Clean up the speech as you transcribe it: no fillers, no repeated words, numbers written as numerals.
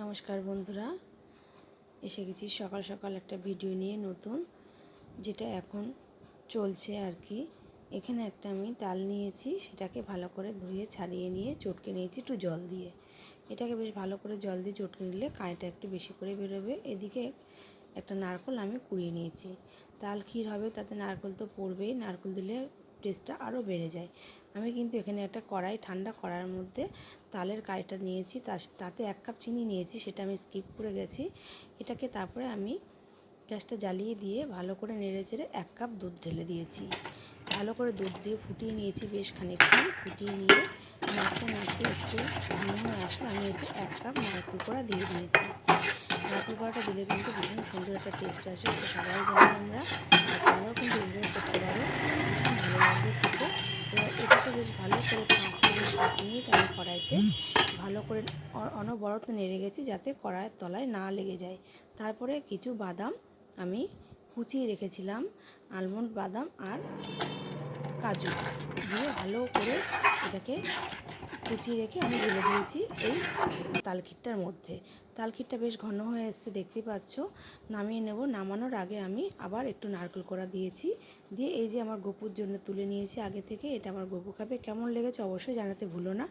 নমস্কার বন্ধুরা, এসে গেছি সকাল সকাল একটা ভিডিও নিয়ে নতুন, যেটা এখন চলছে আর কি। এখানে একটা আমি তাল নিয়েছি, সেটাকে ভালো করে ধুয়ে ছাড়িয়ে নিয়ে চটকে নিয়েছি একটু জল দিয়ে। এটাকে বেশ ভালো করে জল দিয়ে চটকে নিলে কাঁইটা একটু বেশি করে বেরোবে। এদিকে একটা নারকেল আমি কুড়িয়ে নিয়েছি। তাল ক্ষীর হবে, তাতে নারকেল তো পড়বেই, নারকেল দিলে টেস্টটা আরও বেড়ে যায়। আমি কিন্তু এখানে একটা কড়াই, ঠান্ডা কড়াইয়ের মধ্যে তালের কাইটা নিয়েছি, তাতে 1 কাপ চিনি নিয়েছি, সেটা আমি স্কিপ করে গেছি। এটাকে তারপরে আমি গ্যাসটা জ্বালিয়ে দিয়ে ভালো করে নেড়ে চেড়ে 1 কাপ দুধ ঢেলে দিয়েছি। ভালো করে দুধ দিয়ে ফুটিয়ে নিয়েছি, বেশ খানিকক্ষণ ফুটিয়ে নিয়ে নাড়তে নাড়তে একটু ঘন হয়ে আসলে আমি এতে 1 কাপ নারকেল কোড়া দিয়ে দিয়েছি। নারকেল কোড়াটা দিলে কিন্তু ভীষণ সুন্দর একটা টেস্ট আসে, এটা সবাই জানি আমরা, তোমরাও কিন্তু এনজয় করতে পারো, ভীষণ ভালো লাগবে খেতে। এবার এটাকে বেশ ভালো করে 5 থেকে 7 মিনিট আমি কড়াইতে ভালো করে অনবরত নেড়ে গেছি, যাতে কড়াইয়ের তলায় না লেগে যায়। তারপরে কিছু বাদাম আমি কুচিয়ে রেখেছিলাম, আলমন্ড বাদাম আর কাজু দিয়ে ভালো করে এটাকে কুচিয়ে রেখে আমি ঢেলে দিয়েছি এই তালক্ষীরটার মধ্যে। তালক্ষীরটা বেশ ঘন হয়ে এসছে, দেখতেই পাচ্ছ। নামিয়ে নেব। নামানোর আগে আমি আবার একটু নারকেল কোড়া দিয়েছি, দিয়ে এই যে আমার গপুর জন্য তুলে নিয়েছি আগে থেকে। এটা আমার গপু খাবে। কেমন লেগেছে অবশ্যই জানাতে ভুলো না।